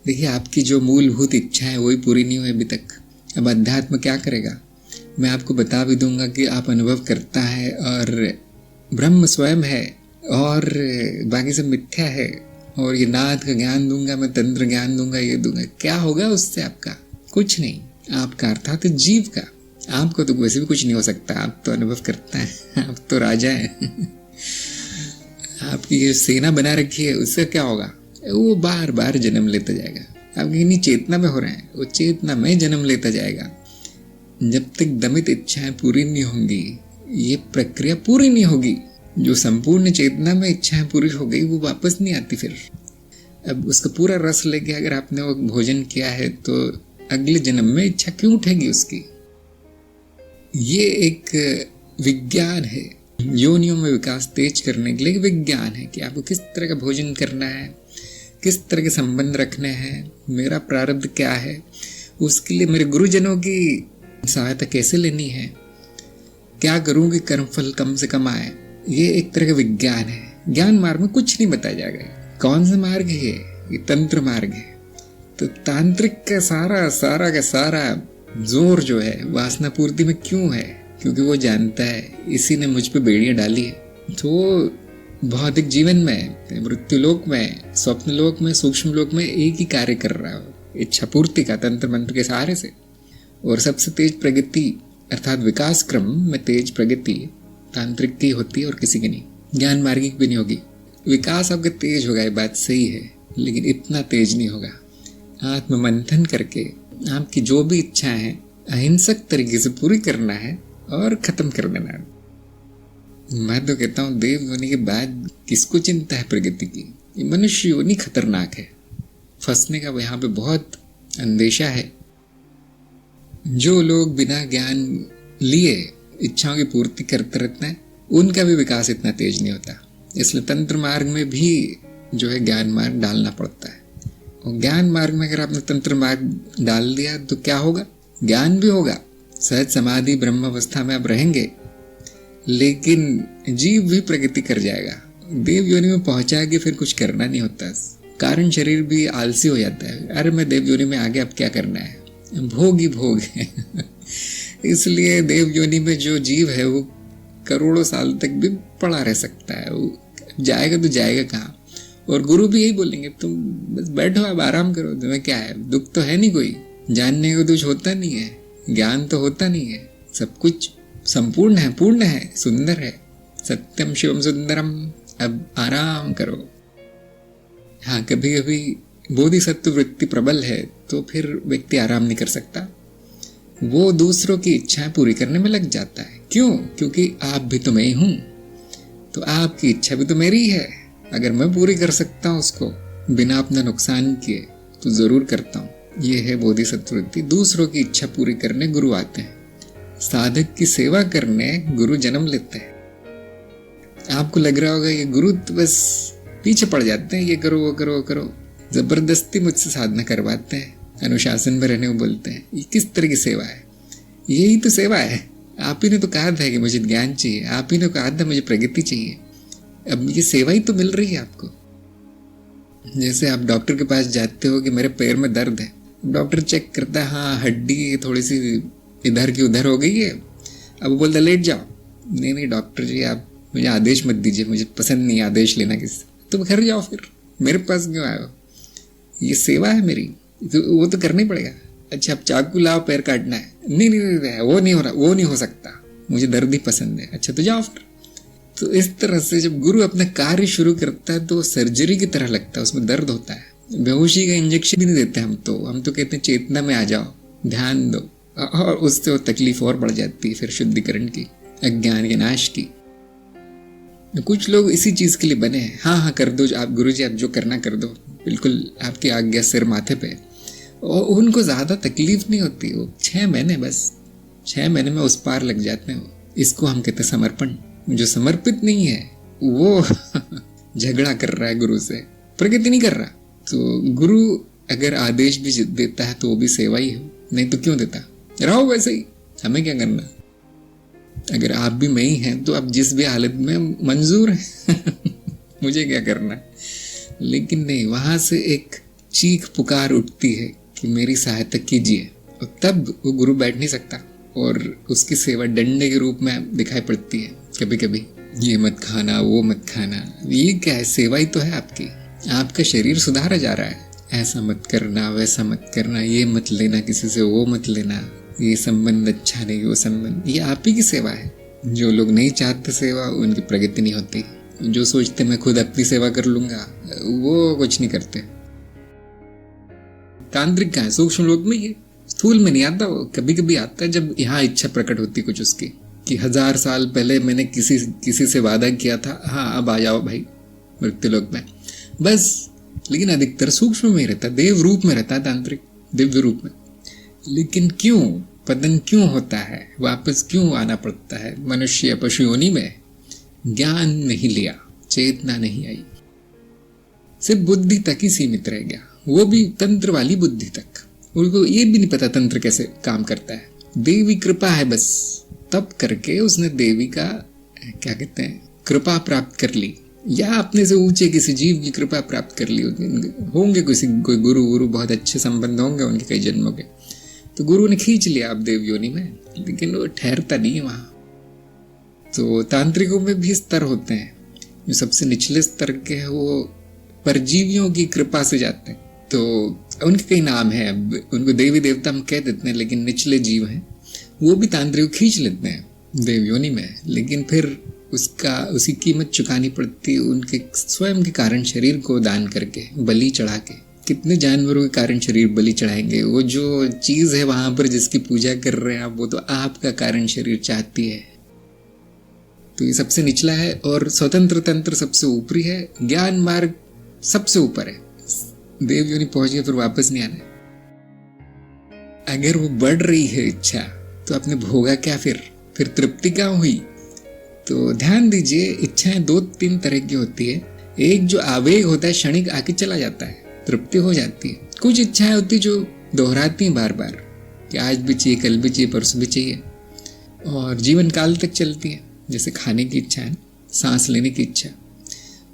देखिए, आपकी जो मूलभूत इच्छा है वही पूरी नहीं हुई अभी तक। अब अध्यात्म क्या करेगा? मैं आपको बता भी दूंगा कि आप अनुभव करता है और ब्रह्म स्वयं है और बाकी सब मिथ्या है, और ये नाथ का ज्ञान दूंगा, मैं तंत्र ज्ञान दूंगा, ये दूंगा, क्या होगा उससे? आपका कुछ नहीं। आपका अर्थात जीव का, आपको तो वैसे भी कुछ नहीं हो सकता। आप तो अनुभव करता है, आप तो राजा है। आपकी जो सेना बना रखी है उससे क्या होगा? वो बार बार जन्म लेता जाएगा। आप इन्हीं चेतना में हो रहे हैं, वो चेतना में जन्म लेता जाएगा। जब तक दमित इच्छाएं पूरी नहीं होंगी, ये प्रक्रिया पूरी नहीं होगी। जो संपूर्ण चेतना में इच्छाएं पूरी हो गई वो वापस नहीं आती फिर। अब उसका पूरा रस लेके अगर आपने वो भोजन किया है तो अगले जन्म में इच्छा क्यों उठेगी उसकी? ये एक विज्ञान है। योनियों में विकास तेज करने के लिए विज्ञान है कि आपको किस तरह का भोजन करना है, किस तरह के संबंध रखने हैं, मेरा प्रारब्ध क्या है, उसके लिए मेरे गुरुजनों की सहायता कैसे लेनी है, क्या करूं कि कर्मफल कम से कम आए। ये एक तरह का विज्ञान है। ज्ञान मार्ग में कुछ नहीं बताया जाएगा। कौन सा मार्ग है? ये तंत्र मार्ग है। तो तांत्रिक का सारा जोर जो है वासना पूर्ति में क्यों है? क्योंकि वो जानता है इसी ने मुझ पे बेड़ियां डाली है। तो भौतिक जीवन में, मृत्यु लोक में, स्वप्न लोक में, सूक्ष्म लोक में एक ही कार्य कर रहा हो, इच्छा पूर्ति का, तंत्र मंत्र के सहारे से। और सबसे तेज प्रगति अर्थात विकास क्रम में तेज प्रगति तांत्रिक की होती है और किसी की नहीं, ज्ञान मार्गिक भी नहीं होगी। विकास आपका तेज होगा, ये बात सही है, लेकिन इतना तेज नहीं होगा। आत्म मंथन करके आपकी जो भी इच्छा है अहिंसक तरीके से पूरी करना है और खत्म कर देना है। मैं तो कहता हूँ देव योनि के बाद किसको चिंता है प्रगति की? ये मनुष्य योनि खतरनाक है, फंसने का यहाँ पे बहुत अंदेशा है। जो लोग बिना ज्ञान लिए इच्छाओं की पूर्ति करते रहते हैं उनका भी विकास इतना तेज नहीं होता। इसलिए तंत्र मार्ग में भी जो है ज्ञान मार्ग डालना पड़ता है। और ज्ञान मार्ग में अगर आपने तंत्र मार्ग डाल दिया तो क्या होगा? ज्ञान भी होगा, सहज समाधि ब्रह्म अवस्था में आप रहेंगे, लेकिन जीव भी प्रगति कर जाएगा। देव योनि में पहुंचा के फिर कुछ करना नहीं होता। कारण शरीर भी आलसी हो जाता है। अरे मैं देव योनि में आगे अब क्या करना है, भोग ही भोग है। इसलिए देव योनि में जो जीव है वो करोड़ों साल तक भी पड़ा रह सकता है। वो जाएगा तो जाएगा कहाँ? और गुरु भी यही बोलेंगे, तुम बस बैठो, अब आराम करो, तुम्हें क्या है, दुख तो है नहीं कोई, जानने को कुछ होता नहीं है, ज्ञान तो होता नहीं है, सब कुछ संपूर्ण है, पूर्ण है, सुंदर है, सत्यम शिवम सुंदरम, अब आराम करो। हाँ, कभी कभी बोधिसत्व वृत्ति प्रबल है तो फिर व्यक्ति आराम नहीं कर सकता, वो दूसरों की इच्छाएं पूरी करने में लग जाता है। क्यों? क्योंकि आप भी तो मैं ही हूं, तो आपकी इच्छा भी तो मेरी है। अगर मैं पूरी कर सकता हूं उसको बिना अपना नुकसान किए तो जरूर करता हूं। ये है बोधिसत्व वृत्ति। दूसरों की इच्छा पूरी करने गुरु आते हैं, साधक की सेवा करने गुरु जन्म लेते हैं। आपको लग रहा होगा ये गुरु तो बस पीछे पड़ जाते हैं, ये करो वो करो वो करो, जबरदस्ती मुझसे साधना करवाते हैं, अनुशासन में रहने को बोलते हैं। ये किस तरह की सेवा है? यही तो सेवा है। आप ही ने तो कहा था कि मुझे ज्ञान चाहिए, आप ही ने कहा था मुझे प्रगति चाहिए। अब ये सेवा ही तो मिल रही है आपको। जैसे आप डॉक्टर के पास जाते हो कि मेरे पैर में दर्द है, डॉक्टर चेक करता है, हाँ हड्डी थोड़ी सी इधर की उधर हो गई है, अब वो बोलता लेट जाओ। नहीं डॉक्टर जी, आप मुझे आदेश मत दीजिए, मुझे पसंद नहीं आदेश लेना किसी। तुम घर जाओ, फिर मेरे पास क्यों आए हो? ये सेवा है मेरी, तो वो तो करना ही पड़ेगा। अच्छा, अब चाकू लाओ, पैर काटना है। नहीं वो नहीं हो रहा, वो नहीं हो सकता, मुझे दर्द ही पसंद है। अच्छा तो जाओ फिर। तो इस तरह से जब गुरु अपना कार्य शुरू करता है तो सर्जरी की तरह लगता है, उसमें दर्द होता है। बेहोशी का इंजेक्शन भी नहीं देते हम तो कहते हैं चेतना में आ जाओ, ध्यान दो, और उससे वो तकलीफ और बढ़ जाती है फिर शुद्धिकरण की, अज्ञान के नाश की। कुछ लोग इसी चीज के लिए बने हैं। हाँ कर दो आप, गुरु जी आप जो करना कर दो, बिल्कुल आपकी आज्ञा, सिर माथे पे। और उनको ज्यादा तकलीफ नहीं होती, वो 6 महीने, बस 6 महीने में उस पार लग जाते हैं। इसको हम कहते हैं समर्पण। जो समर्पित नहीं है वो झगड़ा कर रहा है गुरु से, प्रगति नहीं कर रहा। तो गुरु अगर आदेश भी देता है तो वो भी सेवा ही हो, नहीं तो क्यों देता? रहो वैसे ही, हमें क्या करना? अगर आप भी मैं ही हैं तो आप जिस भी हालत में मंजूर है। मुझे क्या करना? लेकिन नहीं, वहां से एक चीख पुकार उठती है कि मेरी सहायता कीजिए, और तब वो गुरु बैठ नहीं सकता और उसकी सेवा डंडे के रूप में दिखाई पड़ती है कभी कभी। ये मत खाना, वो मत खाना, ये क्या है? सेवा ही तो है आपकी। आपका शरीर सुधारा जा रहा है। ऐसा मत करना, वैसा मत करना, ये मत लेना किसी से, वो मत लेना, ये संबंध अच्छा नहीं, वो संबंध, ये आप ही की सेवा है। जो लोग नहीं चाहते सेवा, उनकी प्रगति नहीं होती। जो सोचते मैं खुद अपनी सेवा कर लूंगा, वो कुछ नहीं करते। तांत्रिक का है, सूक्ष्म लोक में ये, स्थूल में नहीं आता। वो कभी कभी आता है जब यहाँ इच्छा प्रकट होती कुछ उसकी, कि 1000 साल पहले मैंने किसी से वादा किया था, हाँ अब आ जाओ भाई मृत्युलोक में, बस। लेकिन अधिकतर सूक्ष्म में रहता, देव रूप में रहता है तांत्रिक, दिव्य रूप में। लेकिन क्यों पतन क्यों होता है, वापस क्यों आना पड़ता है मनुष्य या पशु योनि में? ज्ञान नहीं लिया, चेतना नहीं आई, सिर्फ बुद्धि तक ही सीमित रह गया, वो भी तंत्र वाली बुद्धि तक। उनको ये भी नहीं पता तंत्र कैसे काम करता है। देवी कृपा है बस, तब करके उसने देवी का क्या कहते हैं कृपा प्राप्त कर ली, या अपने से ऊंचे किसी जीव की कृपा प्राप्त कर ली। होंगे कोई गुरु बहुत अच्छे संबंध होंगे उनके कई जन्मों के, तो गुरु ने खींच लिया आप देव योनि में, लेकिन वो ठहरता नहीं है वहां। तो तांत्रिकों में भी स्तर होते हैं, जो सबसे निचले स्तर के हैं वो परजीवियों की कृपा से जाते हैं। तो उनके कई नाम हैं, उनको देवी देवता हम कह देते हैं, लेकिन निचले जीव हैं, वो भी तांत्रिक खींच लेते हैं देव योनि में। लेकिन फिर उसकी कीमत चुकानी पड़ती है, उनके स्वयं के कारण शरीर को दान करके, बलि चढ़ा के। कितने जानवरों के कारण शरीर बलि चढ़ाएंगे? वो जो चीज है वहां पर जिसकी पूजा कर रहे हैं आप, वो तो आपका कारण शरीर चाहती है। तो ये सबसे निचला है, और स्वतंत्र तंत्र सबसे ऊपरी है, ज्ञान मार्ग सबसे ऊपर है। देव योनि पहुंच गए, फिर वापस नहीं आना है। अगर वो बढ़ रही है इच्छा, तो आपने भोगा क्या? फिर तृप्ति क्या हुई? तो ध्यान दीजिए, इच्छाएं 2-3 तरह की होती है। एक जो आवेग होता है, क्षणिक आके चला जाता है, तृप्ति हो जाती है। कुछ इच्छाएं होती जो दोहराती हैं बार बार, कि आज भी चाहिए, कल भी चाहिए, परसों भी चाहिए, और जीवन काल तक चलती है। जैसे खाने की इच्छा है, सांस लेने की इच्छा।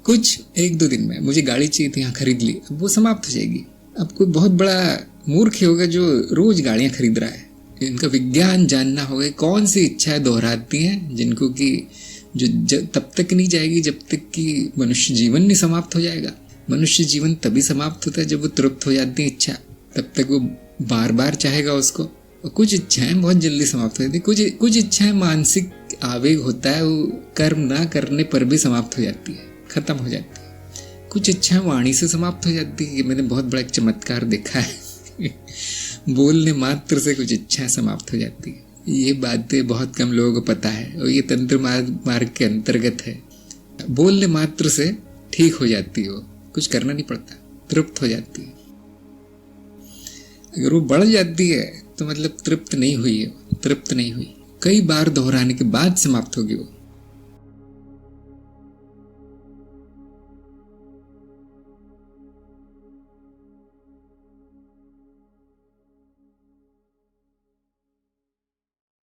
कुछ 1-2 दिन में, मुझे गाड़ी चाहिए थी, यहाँ खरीद ली, अब वो समाप्त हो जाएगी। अब कोई बहुत बड़ा मूर्ख ही होगा जो रोज गाड़ियां खरीद रहा है। इनका विज्ञान जानना होगा, कौन सी इच्छाएं दोहराती हैं, जिनको कि जो तब तक नहीं जाएगी जब तक कि मनुष्य जीवन नहीं समाप्त हो जाएगा। मनुष्य जीवन तभी समाप्त होता है जब वो तृप्त हो जाती है इच्छा, तब तक वो बार बार चाहेगा उसको। और कुछ इच्छाएं बहुत जल्दी समाप्त हो जाती है। कुछ इच्छाएं मानसिक आवेग होता है, वो कर्म ना करने पर भी समाप्त हो जाती है, खत्म हो जाती है। कुछ इच्छाएं वाणी से समाप्त हो जाती है। मैंने बहुत बड़ा एक चमत्कार देखा है बोलने मात्र से कुछ इच्छाएं समाप्त हो जाती है। ये बातें बहुत कम लोगों को पता है, और ये तंत्र मार्ग के अंतर्गत है। बोलने मात्र से ठीक हो जाती है, वो कुछ करना नहीं पड़ता, तृप्त हो जाती है। अगर वो बढ़ जाती है तो मतलब तृप्त नहीं हुई है, तृप्त नहीं हुई। कई बार दोहराने के बाद समाप्त होगी वो।